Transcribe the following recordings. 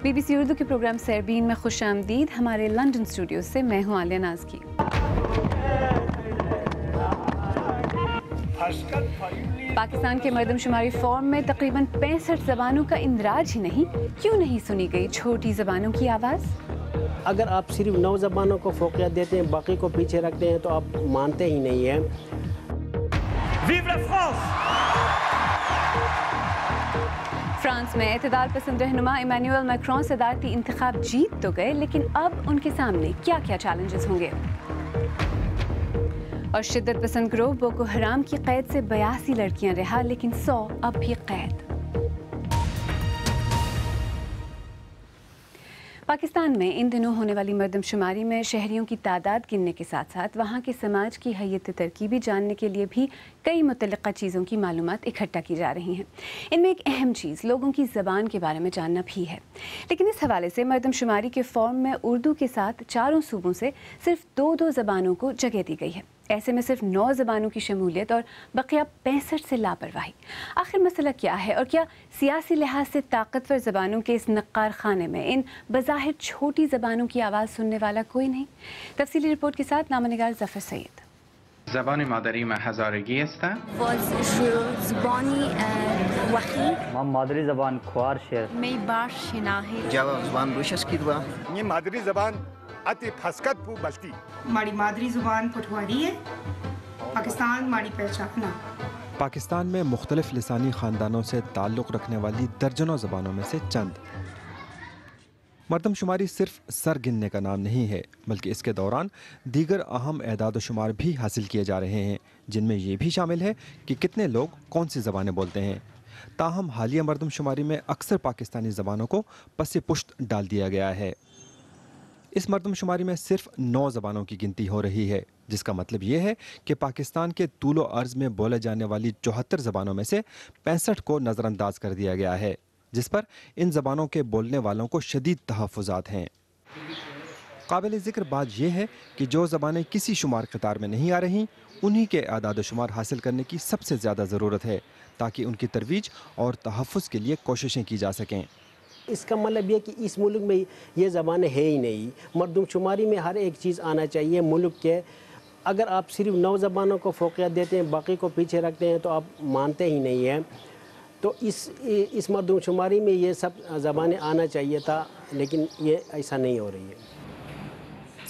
BBC Urdu کے programme سیربین میں خوش آمدید. ہمارے لندن اسٹوڈیو سے میں ہوں عالیہ ناز کی. پاکستان کے مردم شماری فارم میں تقریباً 65 زبانوں کا اندراج ہی نہیں. کیوں نہیں سنی گئی چھوٹی زبانوں کی آواز؟ اگر آپ صرف 9 زبانوں کو فوقیت دیتے ہیں، باقی کو پیچھے رکھتے ہیں، تو آپ مانتے ہی نہیں ہیں. Vive la France! فرانس میں اعتدال پسند رہنما ایمانوئل میکرون صدارتی انتخاب جیت تو گئے، لیکن اب ان کے سامنے کیا کیا چیلنجز ہوں گے؟ اور شدت پسند گروہ بوکو حرام کی قید سے 82 لڑکیاں رہا، لیکن 100 اب بھی قید. پاکستان میں ان دنوں ہونے والی مردم شماری میں شہریوں کی تعداد گننے کے ساتھ ساتھ وہاں کے سماج کی حیت ترکیبی جاننے کے لیے بھی کئی متعلقہ چیزوں کی معلومات اکٹھا کی جا رہی ہیں. ان میں ایک اہم چیز لوگوں کی زبان کے بارے میں جاننا بھی ہے. لیکن اس حوالے سے مردم شماری کے فارم میں اردو کے ساتھ چاروں صوبوں سے صرف 2 زبانوں کو جگہ دی گئی ہے. ایسے میں صرف 9 زبانوں کی شمولیت اور بقیہ 65 سے لاپرواہی. آخر مسئلہ کیا ہے، اور کیا سیاسی لحاظ سے طاقتور زبانوں کے اس نقار خانے میں ان بظاہر چھوٹی زبانوں کی آواز سننے والا کوئی نہیں؟ تفصیلی رپورٹ کے ساتھ نامہ نگار ظفر سید. زبان مادری من هزارگی است. زبانی وحی من مادری زبان خوار شهر می باش شناهی جواب زبان روشش کیدوا. یہ مادری زبان اتی پھسکت پو بلتی. ہماری مادری زبان پٹواری ہے. پاکستان ہماری پہچان ہے. پاکستان میں مختلف لسانی خاندانوں سے تعلق رکھنے والی درجنوں زبانوں میں سے چند. مردم شماری صرف سر گننے کا نام نہیں ہے، بلکہ اس کے دوران دیگر اہم اعداد و شمار بھی حاصل کیے جا رہے ہیں، جن میں یہ بھی شامل ہے کہ کتنے لوگ کون سی زبانیں بولتے ہیں. تاہم حالیہ مردم شماری میں اکثر پاکستانی زبانوں کو پس پشت ڈال دیا گیا ہے. اس مردم شماری میں صرف 9 زبانوں کی گنتی ہو رہی ہے، جس کا مطلب یہ ہے کہ پاکستان کے طول و عرض میں بولے جانے والی 74 زبانوں میں سے 65 کو نظر انداز کر دیا گیا ہے، جس پر ان زبانوں کے بولنے والوں کو شدید تحفظات ہیں. قابل ذکر بات یہ ہے کہ جو زبانیں کسی شمار قطار میں نہیں آ رہی، انہی کے اعداد و شمار حاصل کرنے کی سب سے زیادہ ضرورت ہے، تاکہ ان کی ترویج اور تحفظ کے لیے کوششیں کی جا سکیں. اس کا مطلب یہ کہ اس ملک میں یہ زبانیں ہیں ہی نہیں. مردم شماری میں ہر ایک چیز آنا چاہیے ملک کے. اگر آپ صرف 9 زبانوں کو فوقیت دیتے ہیں، باقی کو پیچھے رکھتے ہیں، تو آپ مانتے ہی نہیں ہیں. تو اس مردم شماری میں یہ سب زبانیں آنا چاہیے تھا، لیکن یہ ایسا نہیں ہو رہی ہے.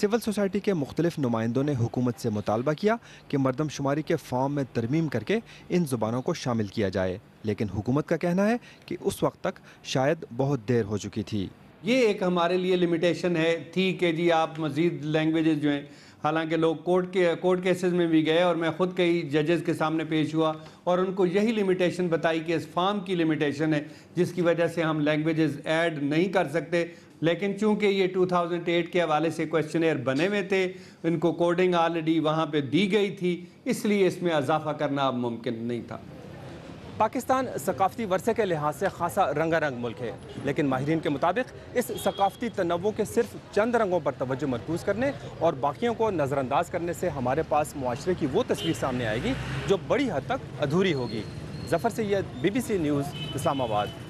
سول سوسائٹی کے مختلف نمائندوں نے حکومت سے مطالبہ کیا کہ مردم شماری کے فارم میں ترمیم کر کے ان زبانوں کو شامل کیا جائے، لیکن حکومت کا کہنا ہے کہ اس وقت تک شاید بہت دیر ہو چکی تھی. یہ ایک ہمارے لیے لمیٹیشن تھی کہ جی آپ مزید لینگویجز جو ہیں، حالانکہ لوگ کورٹ کیسز میں بھی گئے، اور میں خود کئی ججز کے سامنے پیش ہوا اور ان کو یہی لمیٹیشن بتائی کہ اس فارم کی لمیٹیشن ہے، جس کی وجہ سے ہم لینگویجز ایڈ نہیں کر سکتے. لیکن چونکہ یہ 2008 کے حوالے سے کویسچنئر بنے ہوئے تھے، ان کو کوڈنگ آلریڈی وہاں پہ دی گئی تھی، اس لیے اس میں اضافہ کرنا اب ممکن نہیں تھا. پاکستان ثقافتی ورثے کے لحاظ سے خاصا رنگا رنگ ملک ہے، لیکن ماہرین کے مطابق اس ثقافتی تنوع کے صرف چند رنگوں پر توجہ مرکوز کرنے اور باقیوں کو نظر انداز کرنے سے ہمارے پاس معاشرے کی وہ تصویر سامنے آئے گی جو بڑی حد تک ادھوری ہوگی. ظفر سید، BBC نیوز، اسلام آباد.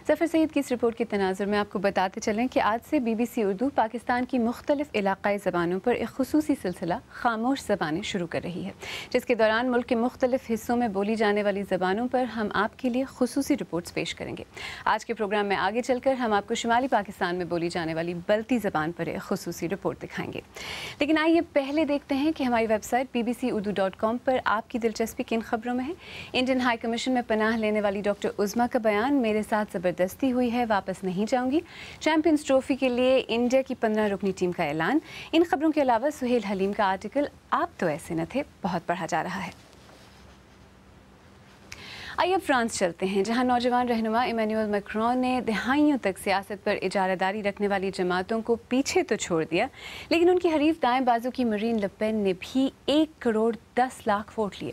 ظفر سید کی اس رپورٹ کے تناظر میں آپ کو بتاتے چلیں کہ آج سے BBC اردو پاکستان کی مختلف علاقائی زبانوں پر ایک خصوصی سلسلہ خاموش زبانیں شروع کر رہی ہے، جس کے دوران ملک کے مختلف حصوں میں بولی جانے والی زبانوں پر ہم آپ کے لیے خصوصی رپورٹس پیش کریں گے. آج کے پروگرام میں آگے چل کر ہم آپ کو شمالی پاکستان میں بولی جانے والی بلتی زبان پر ایک خصوصی رپورٹ دکھائیں گے. لیکن آئیے پہلے دیکھتے ہیں کہ ہماری ویب سائٹ bbcurdu.com پر آپ کی دلچسپی کن خبروں میں ہے. انڈین ہائی کمیشن میں پناہ لینے والی ڈاکٹر عظما کا بیان، میرے ساتھ زبردستی ہوئی ہے، واپس نہیں جاؤں گی. چیمپئنز ٹرافی کے لیے انڈیا کی 15 رکنی ٹیم کا اعلان. ان خبروں کے علاوہ سہیل حلیم کا آرٹیکل آپ تو ایسے نہ تھے بہت پڑھا جا رہا ہے. آئیے اب فرانس چلتے ہیں، جہاں نوجوان رہنما ایمانوئل میکرون نے دہائیوں تک سیاست پر اجارہ داری رکھنے والی جماعتوں کو پیچھے تو چھوڑ دیا، لیکن ان کی حریف دائیں بازو کی مرین لپین نے بھی 1,10,00,000 ووٹ لیے.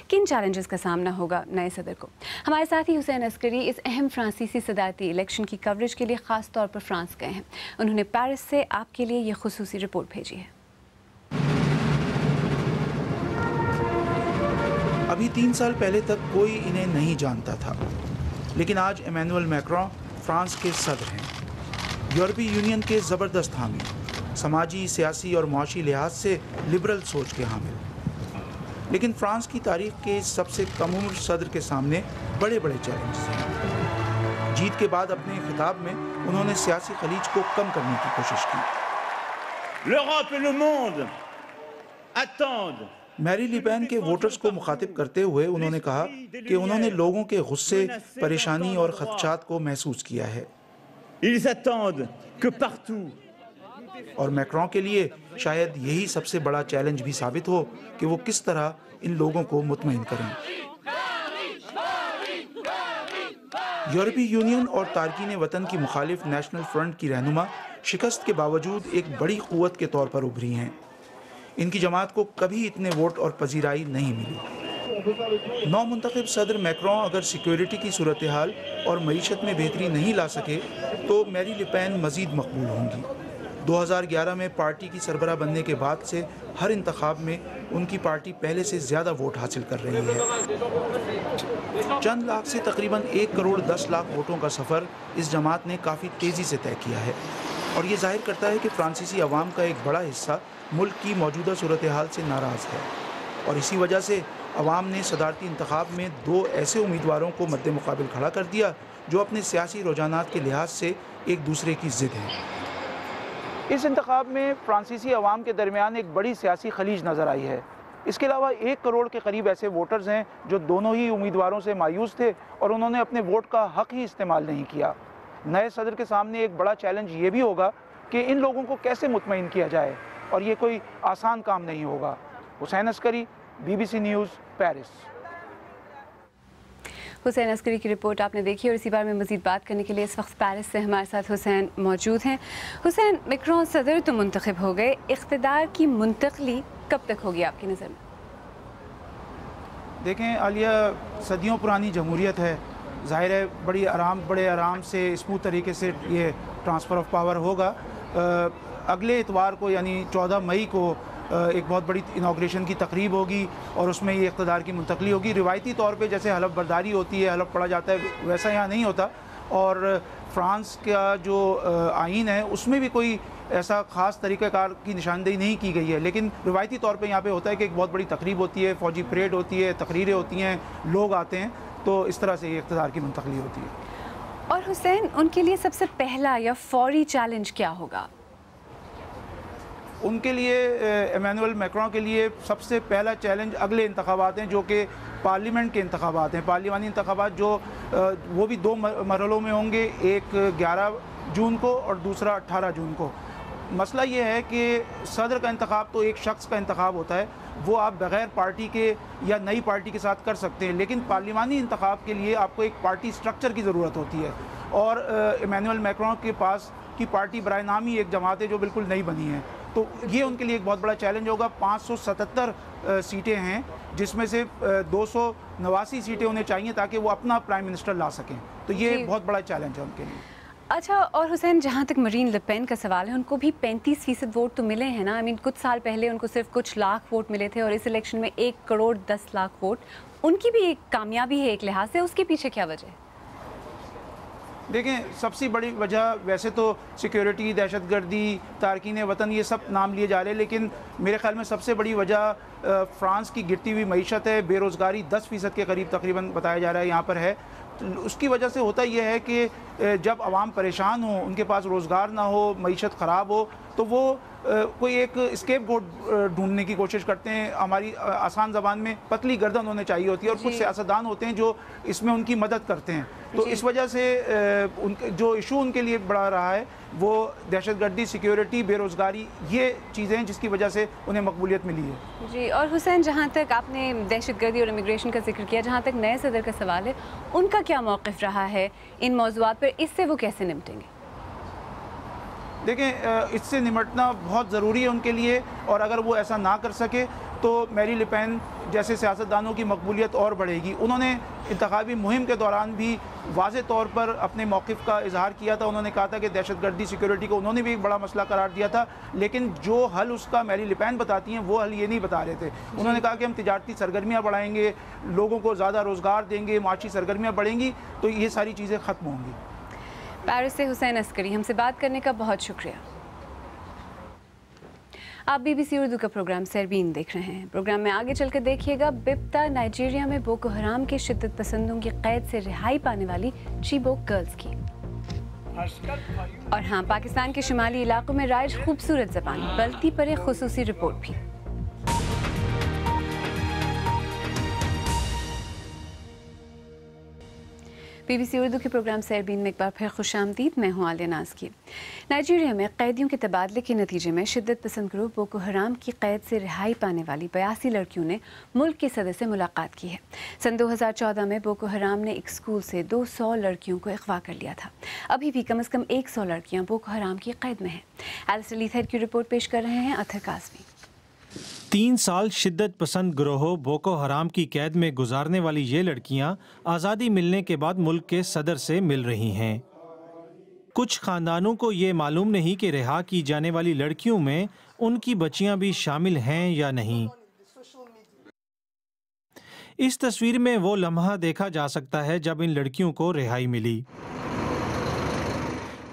کن چیلنجز کا سامنا ہوگا نئے صدر کو؟ ہمارے ساتھی حسین عسکری اس اہم فرانسیسی صدارتی الیکشن کی کوریج کے لیے خاص طور پر فرانس گئے ہیں. انہوں نے پیرس سے آپ کے لیے یہ خصوصی رپورٹ بھیجی ہے. ابھی 3 سال پہلے تک کوئی انہیں نہیں جانتا تھا، لیکن آج ایمانوئل میکرون فرانس کے صدر ہیں، یورپی یونین کے زبردست حامی، سماجی، سیاسی اور معاشی لحاظ سے لبرل سوچ کے حامل، لیکن فرانس کی تاریخ کے سب سے کم عمر صدر کے سامنے بڑے بڑے چیلنجز ہیں۔ جیت کے بعد اپنے خطاب میں انہوں نے سیاسی خلیج کو کم کرنے کی کوشش کی۔ L'Europe et le monde attendent میری لی پین کے ووٹرز کو مخاطب کرتے ہوئے انہوں نے کہا کہ انہوں نے لوگوں کے غصے، پریشانی اور خدشات کو محسوس کیا ہے۔ Ils attendent que partout اور میکرون کے لیے شاید یہی سب سے بڑا چیلنج بھی ثابت ہو کہ وہ کس طرح ان لوگوں کو مطمئن کریں۔ یورپی یونین اور تارکین وطن کی مخالف نیشنل فرنٹ کی رہنما شکست کے باوجود ایک بڑی قوت کے طور پر ابھری ہیں۔ ان کی جماعت کو کبھی اتنے ووٹ اور پذیرائی نہیں ملی۔ نو منتخب صدر میکرون اگر سیکیورٹی کی صورتحال اور معیشت میں بہتری نہیں لا سکے تو میری لی پین مزید مقبول ہوں گی۔ 2011 میں پارٹی کی سربراہ بننے کے بعد سے ہر انتخاب میں ان کی پارٹی پہلے سے زیادہ ووٹ حاصل کر رہی ہے۔ چند لاکھ سے تقریباً 1 کروڑ 10 لاکھ ووٹوں کا سفر اس جماعت نے کافی تیزی سے طے کیا ہے، اور یہ ظاہر کرتا ہے کہ فرانسیسی عوام کا ایک بڑا حصہ ملک کی موجودہ صورتحال سے ناراض ہے، اور اسی وجہ سے عوام نے صدارتی انتخاب میں 2 ایسے امیدواروں کو مد مقابل کھڑا کر دیا جو اپنے سیاسی رجحانات کے لحاظ سے ایک دوسرے کی ضد ہیں۔ اس انتخاب میں فرانسیسی عوام کے درمیان ایک بڑی سیاسی خلیج نظر آئی ہے۔ اس کے علاوہ 1 کروڑ کے قریب ایسے ووٹرز ہیں جو دونوں ہی امیدواروں سے مایوس تھے اور انہوں نے اپنے ووٹ کا حق ہی استعمال نہیں کیا۔ نئے صدر کے سامنے ایک بڑا چیلنج یہ بھی ہوگا کہ ان لوگوں کو کیسے مطمئن کیا جائے، اور یہ کوئی آسان کام نہیں ہوگا۔ حسین عسکری، BBC نیوز، پیرس۔ حسین عسکری کی رپورٹ آپ نے دیکھی، اور اسی بارے میں مزید بات کرنے کے لیے اس وقت پیرس سے ہمارے ساتھ حسین موجود ہیں۔ حسین، میکرون صدر تو منتخب ہو گئے، اقتدار کی منتقلی کب تک ہوگی آپ کی نظر میں؟ دیکھیں عالیہ، صدیوں پرانی جمہوریت ہے، ظاہر ہے بڑے آرام سے اسموتھ طریقے سے یہ ٹرانسفر آف پاور ہوگا۔ اگلے اتوار کو یعنی 14 مئی کو ایک بہت بڑی انوگریشن کی تقریب ہوگی اور اس میں یہ اقتدار کی منتقلی ہوگی۔ روایتی طور پہ جیسے حلف برداری ہوتی ہے، حلف پڑھا جاتا ہے، ویسا یہاں نہیں ہوتا، اور فرانس کا جو آئین ہے اس میں بھی کوئی ایسا خاص طریقہ کار کی نشاندہی نہیں کی گئی ہے، لیکن روایتی طور پہ یہاں پہ ہوتا ہے کہ ایک بہت بڑی تقریب ہوتی ہے، فوجی پریڈ ہوتی ہے، تقریریں ہوتی ہیں، لوگ آتے ہیں، تو اس طرح سے یہ اقتدار کی منتقلی ہوتی ہے۔ اور حسین، ان کے لیے سب سے پہلا یا فوری چیلنج کیا ہوگا؟ ان کے لیے، ایمینوئل میکرون کے لیے سب سے پہلا چیلنج اگلے انتخابات ہیں جو کہ پارلیمنٹ کے انتخابات ہیں، پارلیمانی انتخابات جو وہ بھی 2 مرحلوں میں ہوں گے، ایک 11 جون کو اور دوسرا 18 جون کو۔ مسئلہ یہ ہے کہ صدر کا انتخاب تو ایک شخص کا انتخاب ہوتا ہے، وہ آپ بغیر پارٹی کے یا نئی پارٹی کے ساتھ کر سکتے ہیں، لیکن پارلیمانی انتخاب کے لیے آپ کو ایک پارٹی سٹرکچر کی ضرورت ہوتی ہے، اور ایمینوئل میکرون کے پاس کی پارٹی برائے نام ہی ایک جماعت ہے جو بالکل نئی بنی ہے، تو یہ ان کے لیے ایک بہت بڑا چیلنج ہوگا۔ 577 سیٹیں ہیں جس میں سے 289 سیٹیں انہیں چاہیے تاکہ وہ اپنا پرائم منسٹر لا سکیں، تو یہ بہت بڑا چیلنج ہے ان کے لیے۔ اچھا، اور حسین، جہاں تک مرین لی پین کا سوال ہے، ان کو بھی 35% ووٹ تو ملے ہیں نا؟ کچھ سال پہلے ان کو صرف کچھ لاکھ ووٹ ملے تھے، اور اس الیکشن میں 1 کروڑ 10 لاکھ ووٹ، ان کی بھی ایک کامیابی ہے ایک لحاظ سے، اس کے پیچھے کیا وجہ ہے؟ دیکھیں، سب سے بڑی وجہ ویسے تو سیکیورٹی، دہشت گردی، تارکین وطن، یہ سب نام لیے جا رہے ہیں، لیکن میرے خیال میں سب سے بڑی وجہ فرانس کی گرتی ہوئی معیشت ہے، بے روزگاری 10% کے قریب تقریباً بتایا جا رہا ہے یہاں پر ہے۔ اس کی وجہ سے ہوتا یہ ہے کہ جب عوام پریشان ہوں، ان کے پاس روزگار نہ ہو، معیشت خراب ہو، تو وہ کوئی ایک اسکیپ گوٹ ڈھونڈنے کی کوشش کرتے ہیں۔ ہماری آسان زبان میں پتلی گردن انہیں چاہیے ہوتی ہے، اور کچھ سیاستدان ہوتے ہیں جو اس میں ان کی مدد کرتے ہیں، تو اس وجہ سے جو ایشو ان کے لیے بڑا رہا ہے وہ دہشت گردی، سیکیورٹی، بے روزگاری، یہ چیزیں ہیں جس کی وجہ سے انہیں مقبولیت ملی ہے۔ جی، اور حسین، جہاں تک آپ نے دہشت گردی اور امیگریشن کا ذکر کیا، جہاں تک نئے صدر کا سوال ہے، ان کا کیا موقف رہا ہے ان موضوعات پر؟ اس سے وہ کیسے نمٹیں گے؟ دیکھیں، اس سے نمٹنا بہت ضروری ہے ان کے لیے، اور اگر وہ ایسا نہ کر سکے تو میری لی پین جیسے سیاستدانوں کی مقبولیت اور بڑھے گی۔ انہوں نے انتخابی مہم کے دوران بھی واضح طور پر اپنے موقف کا اظہار کیا تھا، انہوں نے کہا تھا کہ دہشت گردی، سیکیورٹی کو انہوں نے بھی ایک بڑا مسئلہ قرار دیا تھا، لیکن جو حل اس کا میری لی پین بتاتی ہیں وہ حل یہ نہیں بتا رہے تھے۔ انہوں نے کہا کہ ہم تجارتی سرگرمیاں بڑھائیں گے، لوگوں کو زیادہ روزگار دیں گے، معاشی سرگرمیاں بڑھیں گی، تو یہ ساری چیزیں ختم ہوں گی۔ پیرس سے حسین عسکری، ہم سے بات کرنے کا بہت شکریہ۔ آپ BBC اردو کا پروگرام سیربین دیکھ رہے ہیں۔ پروگرام میں آگے چل کر دیکھیے گا بپتا نائجیریا میں بوکو حرام کے شدت پسندوں کی قید سے رہائی پانے والی چیبوک گرلز کی، اور ہاں، پاکستان کے شمالی علاقوں میں رائج خوبصورت زبان بلتی پر ایک خصوصی رپورٹ بھی۔ BBC اردو کے پروگرام سیربین میں ایک بار پھر خوش آمدید، میں ہوں عالیہ ناز کی۔ نائجیریا میں قیدیوں کے تبادلے کے نتیجے میں شدت پسند گروہ بوکو حرام کی قید سے رہائی پانے والی 82 لڑکیوں نے ملک کے صدر سے ملاقات کی ہے۔ سن 2014 میں بوکو حرام نے ایک اسکول سے 200 لڑکیوں کو اغوا کر لیا تھا۔ ابھی بھی کم از کم 100 لڑکیاں بوکو حرام کی قید میں ہیں۔ ایلسٹر لیتھر کی رپورٹ پیش کر رہے ہیں اطہر قاسمی۔ 3 سال شدت پسند گروہ بوکو حرام کی قید میں گزارنے والی یہ لڑکیاں آزادی ملنے کے بعد ملک کے صدر سے مل رہی ہیں۔ کچھ خاندانوں کو یہ معلوم نہیں کہ رہا کی جانے والی لڑکیوں میں ان کی بچیاں بھی شامل ہیں یا نہیں۔ اس تصویر میں وہ لمحہ دیکھا جا سکتا ہے جب ان لڑکیوں کو رہائی ملی۔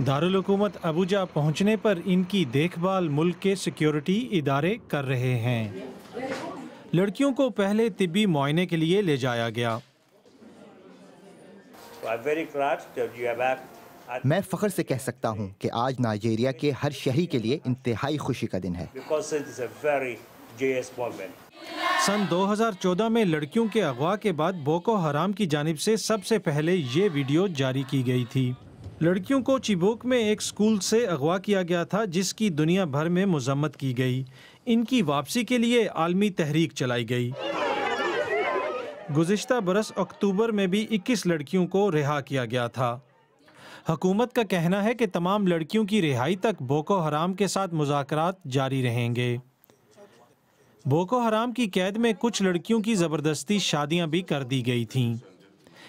دارالحکومت ابوجا پہنچنے پر ان کی دیکھ بھال ملک کے سیکیورٹی ادارے کر رہے ہیں۔ لڑکیوں کو پہلے طبی معائنے کے لیے لے جایا گیا۔ میں فخر سے کہہ سکتا ہوں کہ آج نائجیریا کے ہر شہری کے لیے انتہائی خوشی کا دن ہے۔ سن 2014 میں لڑکیوں کے اغوا کے بعد بوکو حرام کی جانب سے سب سے پہلے یہ ویڈیو جاری کی گئی تھی۔ لڑکیوں کو چیبوک میں ایک سکول سے اغوا کیا گیا تھا جس کی دنیا بھر میں مذمت کی گئی۔ ان کی واپسی کے لیے عالمی تحریک چلائی گئی۔ گزشتہ برس اکتوبر میں بھی 21 لڑکیوں کو رہا کیا گیا تھا۔ حکومت کا کہنا ہے کہ تمام لڑکیوں کی رہائی تک بوکو حرام کے ساتھ مذاکرات جاری رہیں گے۔ بوکو حرام کی قید میں کچھ لڑکیوں کی زبردستی شادیاں بھی کر دی گئی تھیں۔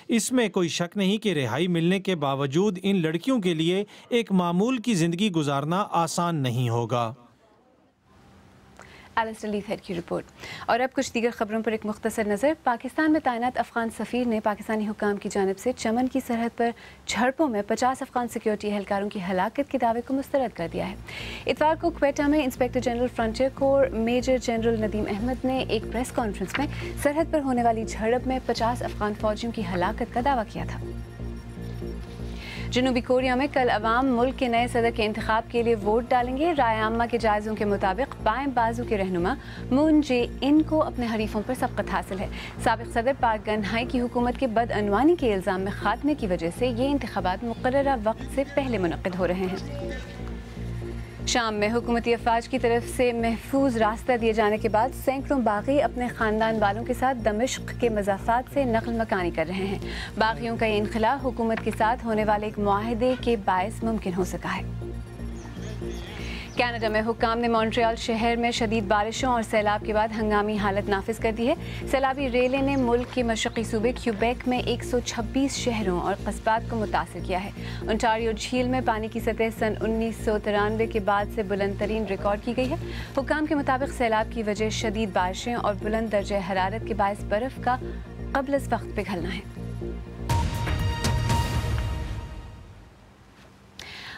اس میں کوئی شک نہیں کہ رہائی ملنے کے باوجود ان لڑکیوں کے لیے ایک معمول کی زندگی گزارنا آسان نہیں ہوگا۔ ایلسٹر لیتھر کی رپورٹ۔ اور اب کچھ دیگر خبروں پر ایک مختصر نظر۔ پاکستان میں تعینات افغان سفیر نے پاکستانی حکام کی جانب سے چمن کی سرحد پر جھڑپوں میں 50 افغان سیکیورٹی اہلکاروں کی ہلاکت کے دعوے کو مسترد کر دیا ہے۔ اتوار کو کوئٹہ میں انسپیکٹر جنرل فرنٹیئر کور میجر جنرل ندیم احمد نے ایک پریس کانفرنس میں سرحد پر ہونے والی جھڑپ میں 50 افغان فوجیوں کی ہلاکت کا دعویٰ کیا تھا۔ جنوبی کوریا میں کل عوام ملک کے نئے صدر کے انتخاب کے لیے ووٹ ڈالیں گے۔ رائے عامہ کے جائزوں کے مطابق بائیں بازو کے رہنما مون جے ان کو اپنے حریفوں پر سبقت حاصل ہے۔ سابق صدر پارک گن ہائی کی حکومت کے بدعنوانی کے الزام میں خاتمے کی وجہ سے یہ انتخابات مقررہ وقت سے پہلے منعقد ہو رہے ہیں۔ شام میں حکومتی افواج کی طرف سے محفوظ راستہ دیے جانے کے بعد سینکڑوں باغی اپنے خاندان والوں کے ساتھ دمشق کے مضافات سے نقل مکانی کر رہے ہیں۔ باغیوں کا یہ انخلاء حکومت کے ساتھ ہونے والے ایک معاہدے کے باعث ممکن ہو سکا ہے۔ کینیڈا میں حکام نے مونٹریال شہر میں شدید بارشوں اور سیلاب کے بعد ہنگامی حالت نافذ کر دی ہے۔ سیلابی ریلیں نے ملک کے مشرقی صوبے کیوبیک میں 126 شہروں اور قصبات کو متاثر کیا ہے۔ انٹاریو جھیل میں پانی کی سطح سن 1993 کے بعد سے بلند ترین ریکارڈ کی گئی ہے۔ حکام کے مطابق سیلاب کی وجہ شدید بارشیں اور بلند درجہ حرارت کے باعث برف کا قبل از وقت پگھلنا ہے۔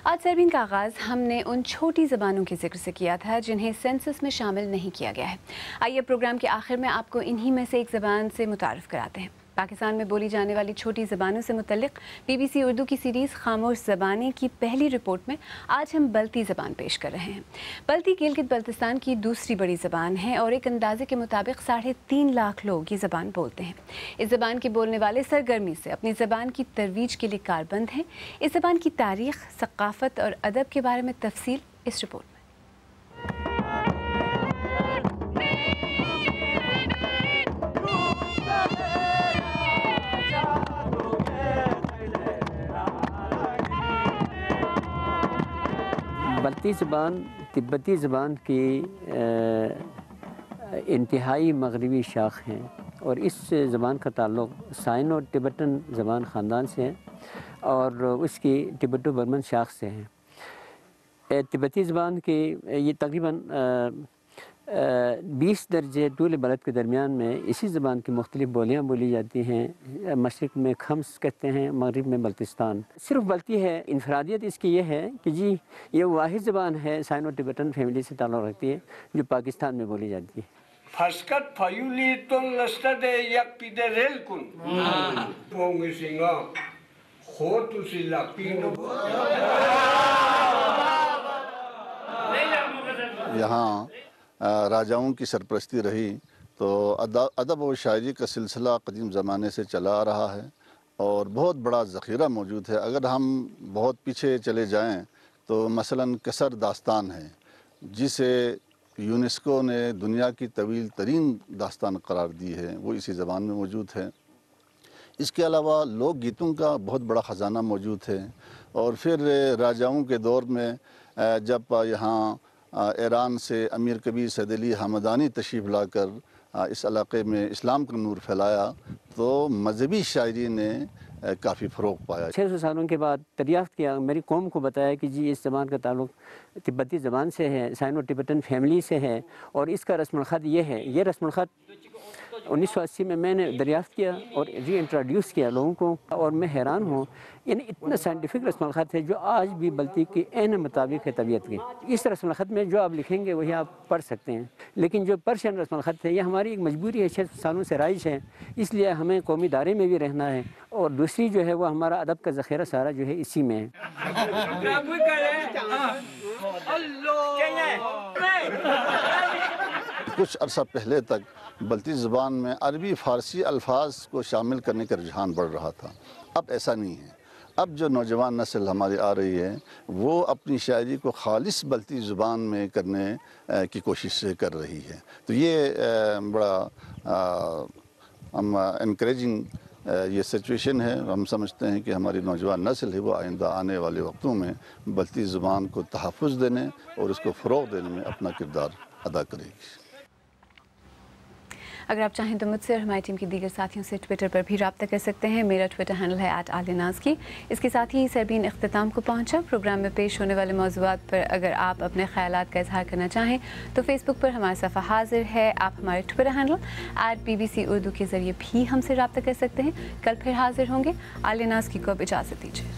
آج سیربین کا آغاز ہم نے ان چھوٹی زبانوں کے ذکر سے کیا تھا جنہیں سینسس میں شامل نہیں کیا گیا ہے۔ آئیے پروگرام کے آخر میں آپ کو انہی میں سے ایک زبان سے متعارف کراتے ہیں۔ پاکستان میں بولی جانے والی چھوٹی زبانوں سے متعلق BBC اردو کی سیریز خاموش زبانیں کی پہلی رپورٹ میں آج ہم بلتی زبان پیش کر رہے ہیں۔ بلتی گلگت بلتستان کی دوسری بڑی زبان ہے اور ایک اندازے کے مطابق 3.5 لاکھ لوگ یہ زبان بولتے ہیں۔ اس زبان کے بولنے والے سرگرمی سے اپنی زبان کی ترویج کے لیے کاربند ہیں۔ اس زبان کی تاریخ، ثقافت اور ادب کے بارے میں تفصیل اس رپورٹ میں۔ بلتی زبان تبتی زبان کی انتہائی مغربی شاخ ہیں اور اس زبان کا تعلق سائنو ٹبٹن زبان خاندان سے ہے اور اس کی ٹبٹو برمن شاخ سے ہیں۔ تبتی زبان کی یہ تقریباً 20 درجے طول بلد کے درمیان میں اسی زبان کی مختلف بولیاں بولی جاتی ہیں۔ مشرق میں خمس کہتے ہیں، مغرب میں بلتستان۔ صرف بلتی ہے، انفرادیت اس کی یہ ہے کہ جی یہ واحد زبان ہے، سائنو ٹبیٹن فیملی سے تعلق رکھتی ہے، جو پاکستان میں بولی جاتی ہے۔ فسکت فیولی تون لستد یک پیده ریل کن پونگی سنگا خودتو سی لپینو یہاں راجاؤں کی سرپرستی رہی تو ادب و شاعری کا سلسلہ قدیم زمانے سے چلا آ رہا ہے اور بہت بڑا ذخیرہ موجود ہے۔ اگر ہم بہت پیچھے چلے جائیں تو مثلاً کسر داستان ہے، جسے یونیسکو نے دنیا کی طویل ترین داستان قرار دی ہے، وہ اسی زبان میں موجود ہے۔ اس کے علاوہ لوک گیتوں کا بہت بڑا خزانہ موجود ہے، اور پھر راجاؤں کے دور میں جب یہاں ایران سے امیر کبیر سید علی حمدانی تشریف لا کر اس علاقے میں اسلام کا نور پھیلایا تو مذہبی شاعری نے کافی فروغ پایا۔ 600 سالوں کے بعد دریافت کیا، میری قوم کو بتایا کہ جی اس زبان کا تعلق تبتی زبان سے ہے، سائنو ٹبیٹن فیملی سے ہے، اور اس کا رسم الخط یہ ہے۔ یہ رسم الخط 1980 میں نے دریافت کیا اور ری انٹروڈیوس کیا لوگوں کو، اور میں حیران ہوں، یعنی اتنا سائنٹیفک رسم الخط ہے جو آج بھی بلتی کے عین مطابق ہے طبیعت کی۔ اس رسم الخط میں جو آپ لکھیں گے وہی آپ پڑھ سکتے ہیں، لیکن جو پرشین رسم الخط ہے یہ ہماری ایک مجبوری ہے، 600 سالوں سے رائج ہے، اس لیے ہمیں قومی دائرے میں بھی رہنا ہے، اور دوسری جو ہے وہ ہمارا ادب کا ذخیرہ سارا جو ہے اسی میں ہے۔ کچھ عرصہ پہلے تک بلتی زبان میں عربی فارسی الفاظ کو شامل کرنے کا رجحان بڑھ رہا تھا، اب ایسا نہیں ہے۔ اب جو نوجوان نسل ہماری آ رہی ہے وہ اپنی شاعری کو خالص بلتی زبان میں کرنے کی کوشش کر رہی ہے، تو یہ بڑا انکریجنگ یہ سچویشن ہے۔ ہم سمجھتے ہیں کہ ہماری نوجوان نسل ہے وہ آئندہ آنے والے وقتوں میں بلتی زبان کو تحفظ دینے اور اس کو فروغ دینے میں اپنا کردار ادا کرے گی۔ اگر آپ چاہیں تو مجھ سے اور ہماری ٹیم کی دیگر ساتھیوں سے ٹویٹر پر بھی رابطہ کر سکتے ہیں۔ میرا ٹویٹر ہینڈل ہے @AliaNazki۔ اس کے ساتھ ہی سربین اختتام کو پہنچا۔ پروگرام میں پیش ہونے والے موضوعات پر اگر آپ اپنے خیالات کا اظہار کرنا چاہیں تو فیس بک پر ہمارا صفحہ حاضر ہے۔ آپ ہمارے ٹویٹر ہینڈل @BBC اردو کے ذریعے بھی ہم سے رابطہ کر سکتے ہیں۔ کل پھر حاضر ہوں گے۔ عالیہ نازکی کو اب اجازت دیجیے۔